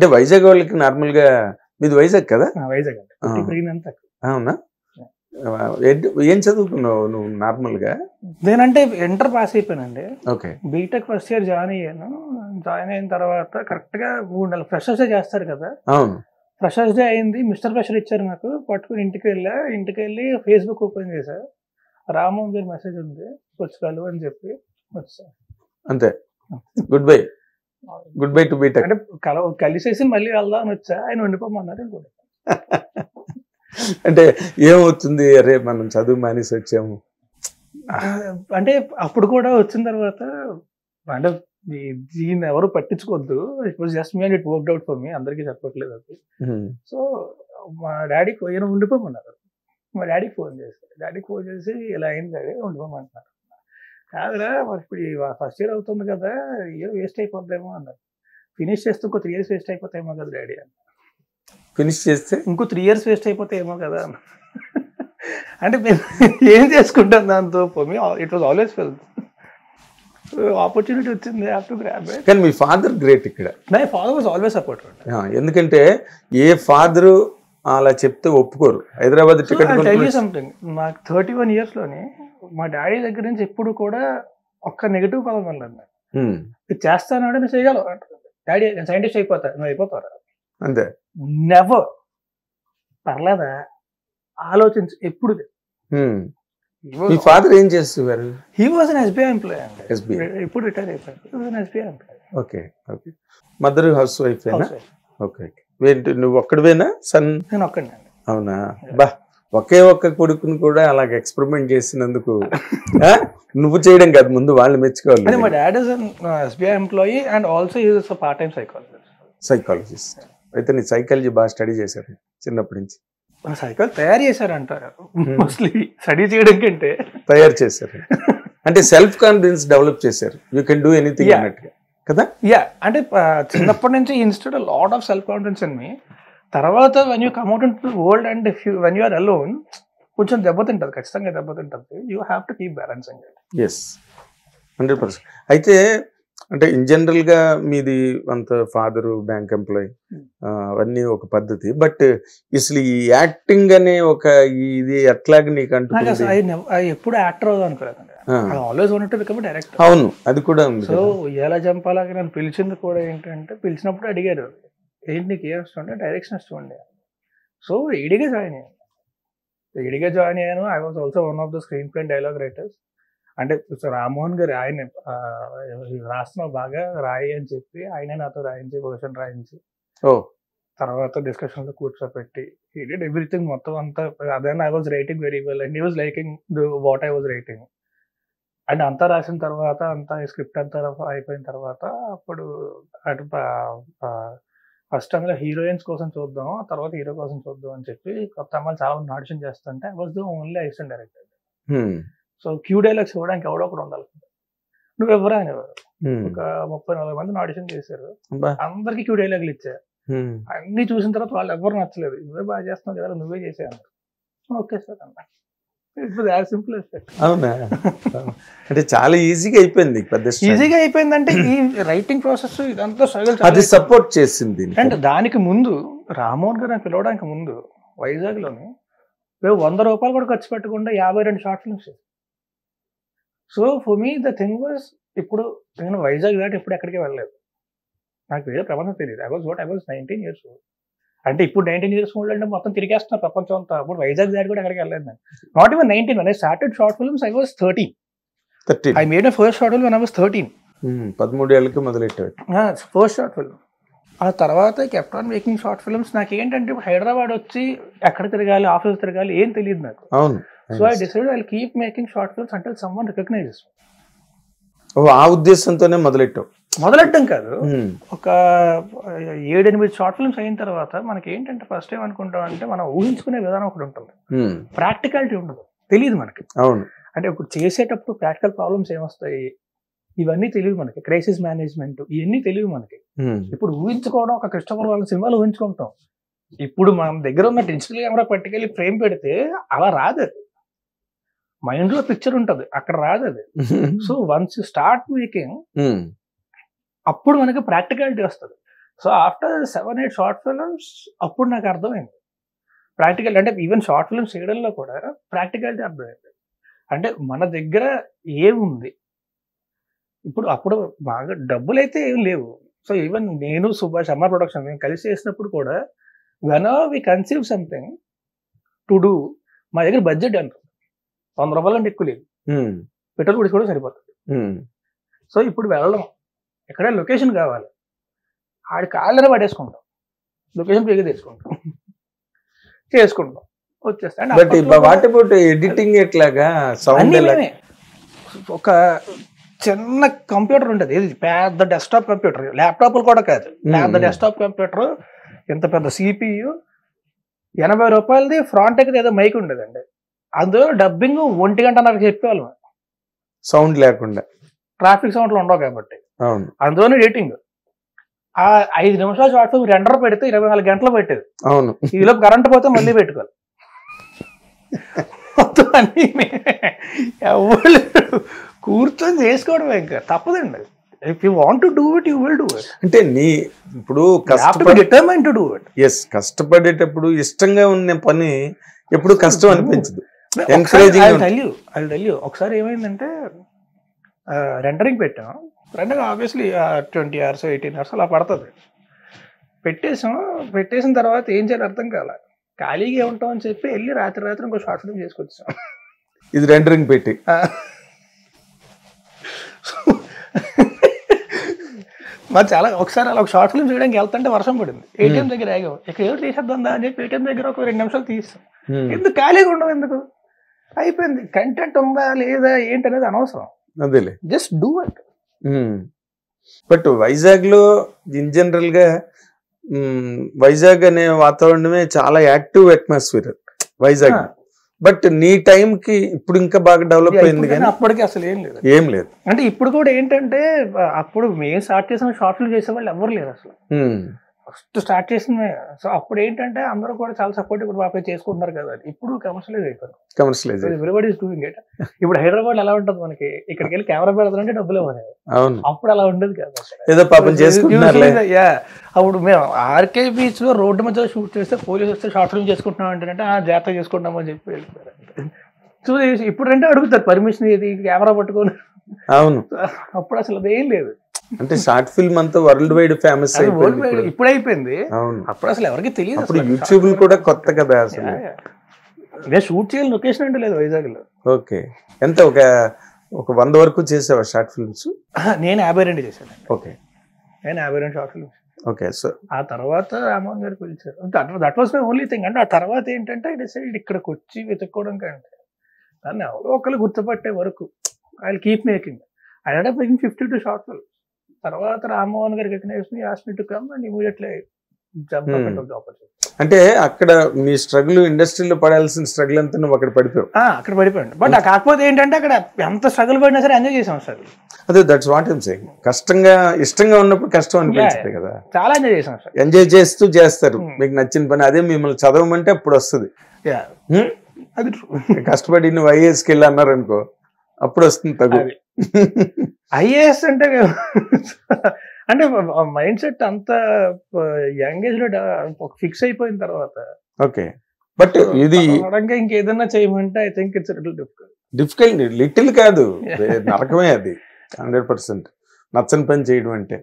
అంటే వైజాగ్ వాళ్ళకి నార్మల్ గా మీది వైజాగ్ కదా? వైజాగ్ అండి. అవునా? ఏం చదువుకున్నావు నువ్వు నార్మల్ గా? నేనంటే ఇంటర్ పాస్ అయిపోయానండి. Okay. BTech first year join అయ్యాను. జాయిన్ అయిన తర్వాత కరెక్ట్ గా 3 నెలలు ఫ్రెషర్స్ డే చేస్తారు కదా. అవును. ఫ్రెషర్స్ డే అయింది. మిస్టర్ ఫ్రెషర్ ఇచ్చారు నాకు. పట్టుకుని ఇంటికి వెళ్ళి ఫేస్బుక్ ఓపెన్ చేశా. రామ్మోహన్ గారి మెసేజ్ ఉంది, వచ్చి కలువు అని చెప్పి వచ్చా. అంతే. Good bye to BTech. అంటే కలిసేసి మళ్ళీ వెళ్దాం అని వచ్చా. ఆయన ఉండిపోమన్నారు. ఇంకోటి అంటే ఏమవుతుంది, అరే మనం చదువు మానేసి వచ్చాము అంటే అప్పుడు కూడా వచ్చిన తర్వాత అంటే దీన్ని ఎవరు పట్టించుకోవద్దు. It was just me and it worked out for me. అందరికీ చెప్పట్లేదు అది. సో మా డాడీకి ఈయన ఉండిపోమన్నారు. మా డాడీకి ఫోన్ చేసి ఇలా అయింది డాడీ ఉండిపోమంటున్నారు. కాదురా ఇప్పుడు ఫస్ట్ ఇయర్ అవుతుంది కదా, ఇయర్ వేస్ట్ అయిపోద్దేమో అన్నారు. ఫినిష్ చేస్తే ఇంకో 3 years వేస్ట్ అయిపోతాయేమో కదా డాడీ అన్న. ఫినిష్ చేస్తే ఇంకో 3 years వేస్ట్ అయిపోతాయేమో కదా అన్న. అంటే మేము ఏం చేసుకుంటాం దాంతో. It was always fell opportunity వచ్చింది, హ్యావ్ టు గ్రాబ్ ఇట్. కానీ మీ ఫాదర్ గ్రేట్ ఇక్కడ. My father was always supportive. ఎందుకంటే ఏ ఫాదరు అలా చెప్తే ఒప్పుకోరు. హైదరాబాద్ టికెట్ సంథింగ్ నాకు 31 years లోనే మా డాడీ దగ్గర నుంచి ఎప్పుడు కూడా ఒక్క నెగిటివ్ పదం వెళ్ళండి. ఇది చేస్తానంటే నేను చేయగలవు అంటారు. డాడీ నేను సైంటిస్ట్ అయిపోతా, నువ్వు అయిపోతారా అంతే. నెవర్. పర్లేదా ఆలోచించు ఎప్పుడు. మీ ఫాదర్ ఏం చేస్తున్నారు? He was an SBI employee అండి. ఇప్పుడు రిటైర్ అయిపోయారు. SBI employee. Okay. Mother house wife. Okay. నువ్వు ఒక్కడివేనా సన్? నేను ఒక్కడే. అవునా? బా, ఒకే ఒక్క కొడుకుని కూడా అలాగ ఎక్స్పెరిమెంట్ చేసినందుకు నువ్వు చేయడం కాదు, ముందు వాళ్ళు మెచ్చుకోవాలి. మా dad is an SBI employee and also he is a part time psychologist. అయితే నీ సైకాలజీ బాగా స్టడీ చేశారు చిన్నప్పటి నుంచి. సైకిల్ తయారు చేశారంటారు. మోస్ట్లీ స్టడీ చేయడం కంటే తయారు చేశారు. అంటే సెల్ఫ్ కాన్ఫిడెన్స్ డెవలప్ చేశారు. యూ కెన్ డూ ఎనీథింగ్ అన్నట్టుగా కదా. అంటే చిన్నప్పటి నుంచి instead a lot of self confidence in me. తర్వాత when you come out in to the world and when you are alone కొంచెం దెబ్బతింటది, ఖచ్చితంగా దెబ్బతింటది. You have to keep balancing it. Yes, 100%. అయితే అంటే ఇన్ జనరల్ గా మీది అంత ఫాదరు బ్యాంక్ ఎంప్లాయీ అవన్నీ ఒక పద్ధతి. బట్ అసలు ఈ యాక్టింగ్ అనే ఒక ఇది ఎట్లాగా నీకు అంటుంది? ఎప్పుడు యాక్టర్ అవుదాం అనుకోలేదండి. Always wanted to become a director. అవును, అది కూడా ఉంది. సో ఎలా చంపాలని నన్ను పిలిచింది కూడా ఏంటంటే, పిలిచినప్పుడు అడిగారు ఏంటి నీకు ఏం ఇష్టం అంటే డైరెక్షన్ ఇష్టం అండి. సో ఈడిగా జాయిన్ అయ్యాను. I was also one of the screen play dialogue writers. అంటే రామ్మోహన్ గారు ఆయన రాస్తున్నావు బాగా రాయి అని చెప్పి ఆయన నాతో రాయించి వర్షన్ రాయించి తర్వాత డిస్కషన్ లో కూర్చోపెట్టి హీ డిడ్ ఎవ్రీథింగ్ మొత్తం అంతా. అదైనా I was writing very well and he was liking what I was writing. And అంతా రాసిన తర్వాత అంతా స్క్రిప్ట్ అంతా అయిపోయిన తర్వాత అప్పుడు అటు ఫస్ట్ అందులో హీరోయిన్స్ కోసం చూద్దాం, తర్వాత హీరో కోసం చూద్దాం అని చెప్పి కొత్త అమ్మాయిలు చాలా మంది ఆడిషన్ చేస్తుంటే I was the only assistant director. So cue dialogues ఇవ్వడానికి ఎవడో ఒకడు ఉండాలి. నువ్వు ఎవరా అనేవారు. ఒక 30-40 మందిని ఆడిషన్ చేశారు. అందరికి క్యూ డైలాగులు ఇచ్చారు. అన్ని చూసిన తర్వాత వాళ్ళు ఎవరు నచ్చలేదు. నువ్వే బాగా చేస్తున్నావు కదా, నువ్వే చేసాను. ఓకే సార్ అన్న. సింపుల్. అవునా? అంటే చాలా ఈజీగా అయిపోయింది. ఈజీగా అయిపోయిందంటే ఈ రైటింగ్ ప్రాసెస్ ఇదంతా అది సపోర్ట్ చేసింది. అంటే దానికి ముందు రామ్మోహన్ గారు నాకు పిలవడానికి ముందు వైజాగ్ లోని మేము 100 రూపాయలు కూడా ఖర్చు పెట్టకుండా 52 short films. So for me the thing was, ఇప్పుడు నేను వైజాగ్ దాటి ఎప్పుడు ఎక్కడికి వెళ్ళలేదు. నాకు వేరే ప్రపంచం తెలియదు. I was 19 years old. అంటే ఇప్పుడు 19 years old అంటే మొత్తం తిరిగేస్తున్నారు ప్రపంచం అంతా. అప్పుడు వైజాగ్ దాటి కూడా ఎక్కడికి వెళ్ళలేదు. Not even 19. when I started short films I was 13. I made my first short film when I was 13. 13 ఏళ్ళకి మొదలెట్టారు ఫస్ట్ షార్ట్ ఫిల్మ్. ఆ తర్వాత kept on making short films. నాకు ఏంటంటే హైదరాబాద్ వచ్చి ఎక్కడ తిరగాలి, ఆఫీస్ తిరగాలి ఏం తెలియదు నాకు. అవును. So I decided I will keep making short films until someone recognizes. ఆ ఉద్దేశంతోనే మొదలెట్టడం కాదు. ఒక 7-8 షార్ట్ ఫిల్మ్స్ అయిన తర్వాత మనకి ఏంటంటే ఫస్ట్ ఏమనుకుంటాం అంటే మనం ఊహించుకునే విధానం ఒకటి ఉంటుంది, ప్రాక్టికాలిటీ ఉండదు, తెలియదు మనకి. అవును. అంటే ఇప్పుడు చేసేటప్పుడు ప్రాక్టికల్ ప్రాబ్లమ్స్ ఏమొస్తాయి ఇవన్నీ తెలియదు మనకి. క్రైసిస్ మేనేజ్మెంట్ ఇవన్నీ తెలియదు మనకి. ఇప్పుడు ఊహించుకోవడం ఒక క్రిస్టోఫర్ నోలన్ సినిమాలు ఊహించుకుంటాం. ఇప్పుడు మన దగ్గర ఉన్న డిజిటల్ కెమెరా పట్టుకెళ్ళి ఫ్రేమ్ పెడితే అలా రాదు. అది మైండ్ లో పిక్చర్ ఉంటుంది, అక్కడ రాదు అది. So once you start making అప్పుడు మనకి ప్రాక్టికాలిటీ వస్తుంది. సో ఆఫ్టర్ 7-8 షార్ట్ ఫిల్మ్స్ అప్పుడు నాకు అర్థమైంది ప్రాక్టికల్, అంటే ఈవెన్ షార్ట్ ఫిల్మ్స్ చేయడంలో కూడా ప్రాక్టికాలిటీ అర్థమైంది. అంటే మన దగ్గర ఏముంది ఇప్పుడు, అప్పుడు బాగా డబ్బులు అయితే ఏం లేవు. సో ఈవెన్ నేను సుభాష్ అమర్ ప్రొడక్షన్ మేము కలిసి చేసినప్పుడు కూడా when we conceive something to do, మా దగ్గర బడ్జెట్ ఎంత ₹100 అంటే ఎక్కువ లేదు, పెట్రోల్ కూడా కూడా సరిపోతుంది. సో ఇప్పుడు వెళ్ళడం ఎక్కడ లొకేషన్ కావాలి, ఆడి కాళ్ళనే పడేసుకుంటాం, లొకేషన్ పేగి తెచ్చుకుంటాం, చేసుకుంటాం, వచ్చేస్తాం. వాట్ అబౌట్ ఎడిటింగ్ ఎట్లాగా? ఒక చిన్న కంప్యూటర్ ఉంటుంది, ఇది పెద్ద డెస్క్టాప్ కంప్యూటర్, ల్యాప్టాప్లు కూడా కాదు, పెద్ద డెస్క్టాప్ కంప్యూటర్, ఇంత పెద్ద CPU, ₹80 ఫ్రంట్ ఎక్కితే ఏదో మైక్ ఉండేదండి, అందులో డబ్బింగ్ 1 గంటన్నర చెప్పేవాళ్ళం, సౌండ్ లేకుండా, ట్రాఫిక్ సౌండ్లు ఉండవు కాబట్టి. అందులోనే ఎడిటింగ్ 5 నిమిషాలు షార్ట్ ఫిల్మ్ రెండర్ పెడితే 24 గంటలు పెట్టేది. అవును, ఈలోపు కరెంట్ పోతే మళ్ళీ పెట్టుకోవాలి. మొత్తం అన్ని ఎవరు కూర్చొని చేసుకోవడం ఇంకా తప్పదండి. If you want to do it you will do it. అంటే నీ ఇప్పుడు determine to do it. Yes, కష్టపడేటప్పుడు ఇష్టంగా ఉన్న పని ఎప్పుడు కష్టం అనిపించదు. ఎంకరేజింగ్. ఒకసారి ఏమైందంటే రెండరింగ్ పెట్టాం, రెండరింగ్ ఆబ్వియస్లీ 20 hours 18 hours అలా పడుతుంది. పెట్టేసిన తర్వాత ఏం చేయాలి అర్థం కాల, ఖాళీగా ఉంటాం అని చెప్పి వెళ్ళి రాత్రి ఇంకో షార్ట్ ఫిల్మ్ చేసుకొచ్చాం. ఇది రెండరింగ్ పెట్టి మరి చాలా ఒకసారి అలా ఒక షార్ట్ ఫిల్మ్ చేయడానికి వెళ్తుంటే వర్షం పడింది, ATM దగ్గర ఆగాం, ఇక్కడ ఏమిటి తీసేద్దాం అని చెప్పి ATM దగ్గర ఒక 2 నిమిషాలు తీస్తాం. ఎందుకు ఖాళీగా ఉండవు, ఎందుకు అయిపోయింది, కంటెంట్ ఉందా లేదా ఏంటి అనేది అనవసరం, అదేలే, just do it. But Vizag లో ఇన్ జనరల్ గా వైజాగ్ అనే వాతావరణమే చాలా యాక్టివ్ అట్మాస్ఫియర్ వైజాగ్. బట్ నీ టైం కి ఇప్పుడు ఇంకా బాగా డెవలప్ అయింది, కానీ అప్పటికి అసలు ఏం లేదు. అంటే ఇప్పుడు కూడా ఏంటంటే అప్పుడు మేము స్టార్ట్ చేసిన షార్ట్ ఫిల్మ్ చేసే వాళ్ళు ఎవరు లేరు అసలు, ఫస్ట్ స్టార్ట్ చేసిన. సో అప్పుడు ఏంటంటే అందరూ కూడా చాలా సపోర్ట్ ఇప్పుడు బాగా చేసుకుంటున్నారు కదా. ఇప్పుడు కమర్షియలైజ్ అయిపోయింది, ఎవ్రీబడి ఈస్ డూయింగ్ ఇట్. ఇప్పుడు హైదరాబాద్ ఎలా ఉంటుంది, మనకి ఇక్కడికి వెళ్ళి కెమెరా పెడతారంటే డబ్బులు ఇవ్వాలి, అప్పుడు అలా ఉండేది కదా. అప్పుడు మేము ఆర్కే బీచ్ లో రోడ్డు మధ్య షూట్ చేస్తే పోలీసు వస్తే షార్ట్ ఫిల్మ్ చేసుకుంటున్నాం అంటే జాగ్రత్త చేసుకుంటాం అని చెప్పి వెళ్ళిపోయారు. సో ఇప్పుడు అంటే అడుగుతారు పర్మిషన్, ఏది కెమెరా పట్టుకొని. అవును, అప్పుడు అసలు అదేం లేదు. అంటే షార్ట్ ఫిల్మ్ అంతా వరల్డ్ వైడ్ ఫేమస్ అయిపోయింది, ఇప్పుడు అయిపోయింది. అప్పుడు అసలు ఎవరికి తెలియదు, అప్పుడు యూట్యూబ్ కూడా కొత్త కదా అసలు. నేను షూట్ చేయాలి లొకేషన్ అంటే లేదు వైజాగ్ లో. ఓకే, ఎంత ఒక 100 వరకు చేసావా షార్ట్ ఫిల్మ్స్? నేను 52 చేశాను. ఓకే, నేను 52 షార్ట్ ఫిల్మ్స్. ఓకే, సో ఆ తర్వాత రామోహన్ గారు పిలిచారు, that was my only thing. అంటే ఆ తర్వాత ఏంటంటే డిసైడ్ ఇక్కడికి వచ్చి వెతుక్కోవడం కంటే దాన్ని ఎవరో ఒకరు గుర్తుపట్టే వరకు I will keep making. I end up making 52 short films. తర్వాత రామోహన్ గారు recognise me, asked me to come and immediately jump up into the opportunity. అంటే అక్కడ మీ స్ట్రగుల్, ఇండస్ట్రీలో పడాల్సిన స్ట్రగుల్ అంతా నువ్వు అక్కడ పడిపోయావు. అక్కడ పడిపోయాడు. బట్ కాకపోతే ఏంటంటే అక్కడ ఎంత స్ట్రగుల్ పడినా సరే ఎంజాయ్ చేసాం సార్. అదే, దట్స్ వాట్ ఐమ్ సేయింగ్. కష్టంగా ఇష్టంగా ఉన్నప్పుడు కష్టం అనిపించింది కదా, చాలా ఎంజాయ్ చేసాం సార్. ఎంజాయ్ చేస్తూ చేస్తారు మీకు నచ్చిన పని. అదే మిమ్మల్ని చదవమంటే అప్పుడు వస్తుంది. అది కష్టపడి నువ్వు ఐఏఎస్కి వెళ్ళి అన్నారు అనుకో, అప్పుడు వస్తుంది తగు. ఐఏఎస్ అంటే అంటే మైండ్ సెట్ అంత యంగ్ ఏజ్ లో ఫిక్స్ అయిపోయిన తర్వాత. ఓకే, బట్ ఇది ఇంకేదన్నా చేయమంటే I think it's difficult. Little కాదు, నరకమే అది. 100% నచ్చని పని చేయడం అంటే.